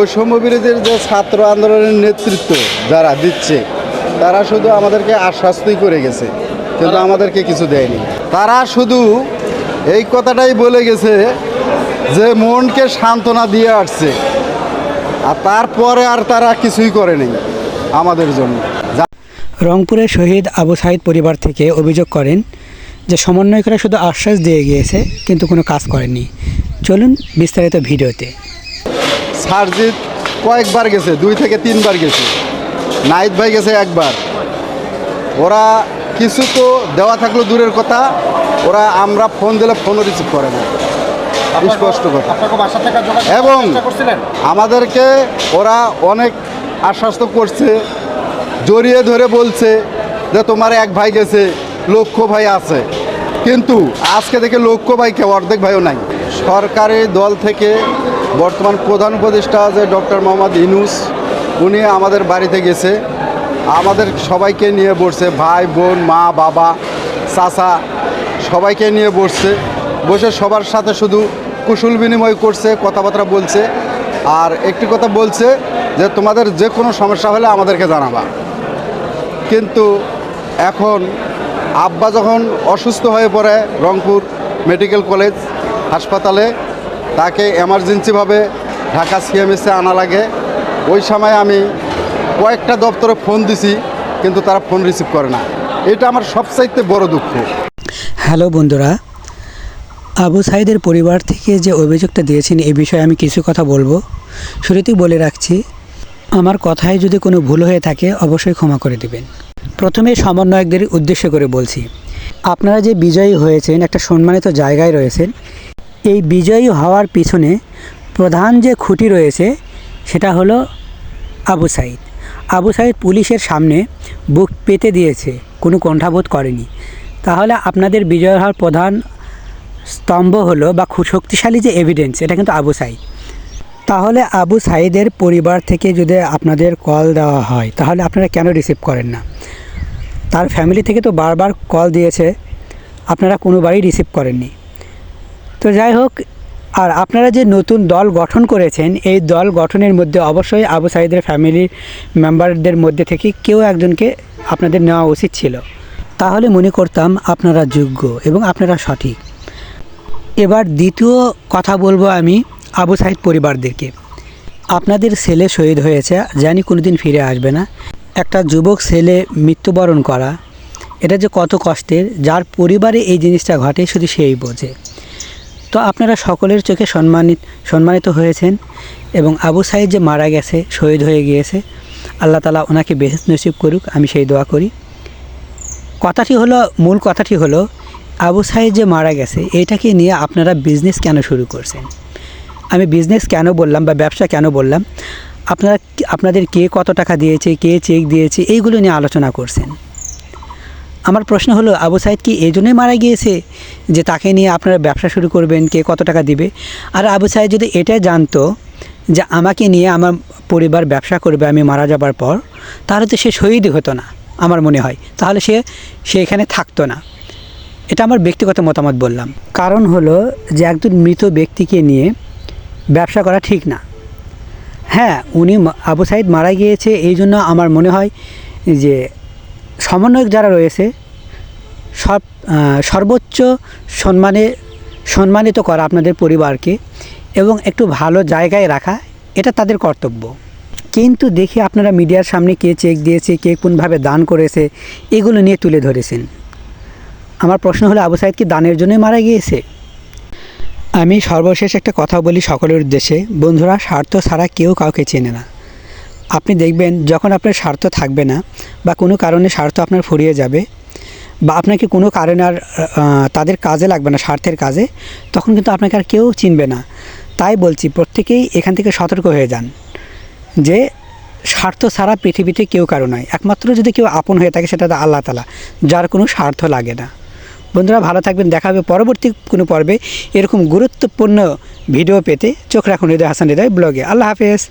বৈষম্য বিরোধীর যে ছাত্র আন্দোলনের নেতৃত্ব যারা দিচ্ছে তারা শুধু আমাদেরকে আশ্বাস্তই করে গেছে, কিন্তু আমাদেরকে কিছু দেয়নি। তারা শুধু এই কথাটাই বলে গেছে যে মনকে সান্ত্বনা দিয়ে আসছে, আর তারপরে আর তারা কিছুই করেনি আমাদের জন্য। রংপুরের শহীদ আবু সাঈদ পরিবার থেকে অভিযোগ করেন যে সমন্বয়করা শুধু আশ্বাস দিয়ে গিয়েছে কিন্তু কোনো কাজ করেনি। চলুন বিস্তারিত ভিডিওতে। সারজিৎ কয়েকবার গেছে, 2 থেকে 3 বার গেছে, নাহিদ ভাই গেছে একবার। ওরা কিছু তো দেওয়া থাকলো দূরের কথা, ওরা আমরা ফোন দিলে ফোনও রিসিভ করে না, স্পষ্ট কথা। এবং আমাদেরকে ওরা অনেক আশ্বস্ত করছে, জড়িয়ে ধরে বলছে যে তোমার এক ভাই গেছে, লক্ষ্য ভাই আছে, কিন্তু আজকে দেখে লক্ষ্য ভাই কেউ অর্ধেক ভাইও নাই। সরকারি দল থেকে বর্তমান প্রধান উপদেষ্টা যে ডক্টর মোহাম্মদ ইউনূস, উনি আমাদের বাড়িতে গেছে, আমাদের সবাইকে নিয়ে বসছে, ভাই বোন মা বাবা চাচা সবাইকে নিয়ে বসছে, বসে সবার সাথে শুধু কুশল বিনিময় করছে, কথাবার্তা বলছে। আর একটি কথা বলছে যে তোমাদের যে কোনো সমস্যা হলে আমাদেরকে জানাবা। কিন্তু এখন আব্বা যখন অসুস্থ হয়ে পড়ে রংপুর মেডিকেল কলেজ হাসপাতালে, তাকে এমার্জেন্সিভাবে ঢাকা সিএমএসে আনা লাগে। ওই সময় আমি কয়েকটা দপ্তরে ফোন দিছি, কিন্তু তারা ফোন রিসিভ করে না। এটা আমার সবচাইতে বড় দুঃখ। হ্যালো বন্ধুরা, আবু সাঈদের পরিবার থেকে যে অভিযোগটা দিয়েছেন এই বিষয়ে আমি কিছু কথা বলবো। শুরুতেই বলে রাখছি, আমার কথায় যদি কোনো ভুল হয়ে থাকে অবশ্যই ক্ষমা করে দেবেন। প্রথমে সমন্বয়কদের উদ্দেশ্য করে বলছি, আপনারা যে বিজয়ী হয়েছেন, একটা সম্মানিত জায়গায় রয়েছেন। এই বিজয়ী হওয়ার পিছনে প্রধান যে খুঁটি রয়েছে সেটা হলো আবু সাঈদ। আবু সাঈদ পুলিশের সামনে বুক পেতে দিয়েছে, কোনো কণ্ঠাবোধ করেনি। তাহলে আপনাদের বিজয় হওয়ার প্রধান স্তম্ভ হলো বা খুব শক্তিশালী যে এভিডেন্স, এটা কিন্তু আবু সাঈদ। তাহলে আবু সাঈদের পরিবার থেকে যদি আপনাদের কল দেওয়া হয় তাহলে আপনারা কেন রিসিভ করেন না? তার ফ্যামিলি থেকে তো বারবার কল দিয়েছে, আপনারা কোনোবারই রিসিভ করেননি। তো যাই হোক, আর আপনারা যে নতুন দল গঠন করেছেন, এই দল গঠনের মধ্যে অবশ্যই আবু সাঈদের ফ্যামিলির মেম্বারদের মধ্যে থেকে কেউ একজনকে আপনাদের নেওয়া উচিত ছিল। তাহলে মনে করতাম আপনারা যোগ্য এবং আপনারা সঠিক। এবার দ্বিতীয় কথা বলবো আমি আবু সাঈদ পরিবারদেরকে। আপনাদের ছেলে শহীদ হয়েছে, জানি কোনোদিন ফিরে আসবে না। একটা যুবক ছেলে মৃত্যুবরণ করা, এটা যে কত কষ্টের, যার পরিবারে এই জিনিসটা ঘটে শুধু সেই বোঝে। তো আপনারা সকলের চোখে সম্মানিত হয়েছেন, এবং আবু সাঈদ যে মারা গেছে, শহীদ হয়ে গিয়েছে, আল্লাহ তাআলা ওনাকে বেহেশত নসিব করুক, আমি সেই দোয়া করি। মূল কথাটি হলো আবু সাঈদ যে মারা গেছে, এইটাকে নিয়ে আপনারা বিজনেস কেন শুরু করছেন? আমি বিজনেস কেন বললাম বা ব্যবসা কেন বললাম, আপনাদের কে কত টাকা দিয়েছে, কে চেক দিয়েছে, এইগুলো নিয়ে আলোচনা করছেন। আমার প্রশ্ন হলো, আবু সাঈদ কি এই জন্যই মারা গিয়েছে যে তাকে নিয়ে আপনারা ব্যবসা শুরু করবেন, কে কত টাকা দিবে? আর আবু সাঈদ যদি এটা জানতো যে আমাকে নিয়ে আমার পরিবার ব্যবসা করবে আমি মারা যাবার পর, তাহলে তো সে শহীদই হতো না আমার মনে হয়, তাহলে সে এখানে থাকতো না। এটা আমার ব্যক্তিগত মতামত বললাম। কারণ হলো যে একজন মৃত ব্যক্তিকে নিয়ে ব্যবসা করা ঠিক না। হ্যাঁ, আবু সাঈদ মারা গিয়েছে, এই জন্য আমার মনে হয় যে সমন্বয়ক যারা রয়েছে সর্বোচ্চ সম্মানিত করা আপনাদের পরিবারকে এবং একটু ভালো জায়গায় রাখা, এটা তাদের কর্তব্য। কিন্তু দেখি আপনারা মিডিয়ার সামনে কে চেক দিয়েছে, কে কোনভাবে দান করেছে, এগুলো নিয়ে তুলে ধরেছেন। আমার প্রশ্ন হলো, আবু সাঈদ কি দানের জন্যই মারা গিয়েছে? আমি সর্বশেষ একটা কথা বলি সকলের উদ্দেশ্যে, বন্ধুরা, স্বার্থ ছাড়া কেউ কাউকে চেনে না। আপনি দেখবেন যখন আপনার স্বার্থ থাকবে না বা কোনো কারণে স্বার্থ আপনার ফুরিয়ে যাবে বা আপনাকে কোনো কারণে আর তাদের কাজে লাগবে না, স্বার্থের কাজে, তখন কিন্তু আপনাকে আর কেউ চিনবে না। তাই বলছি, প্রত্যেকেই এখান থেকে সতর্ক হয়ে যান যে স্বার্থ ছাড়া পৃথিবীতে কেউ কারো নয়। একমাত্র যদি কেউ আপন হয়ে থাকে সেটা আল্লাহ তাআলা, যার কোনো স্বার্থ লাগে না। বন্ধুরা, ভালো থাকবেন, দেখা হবে পরবর্তী কোনো পর্বে। এরকম গুরুত্বপূর্ণ ভিডিও পেতে চোখ রাখুন হৃদয় হাসান হৃদয় ব্লগে। আল্লাহ হাফেজ।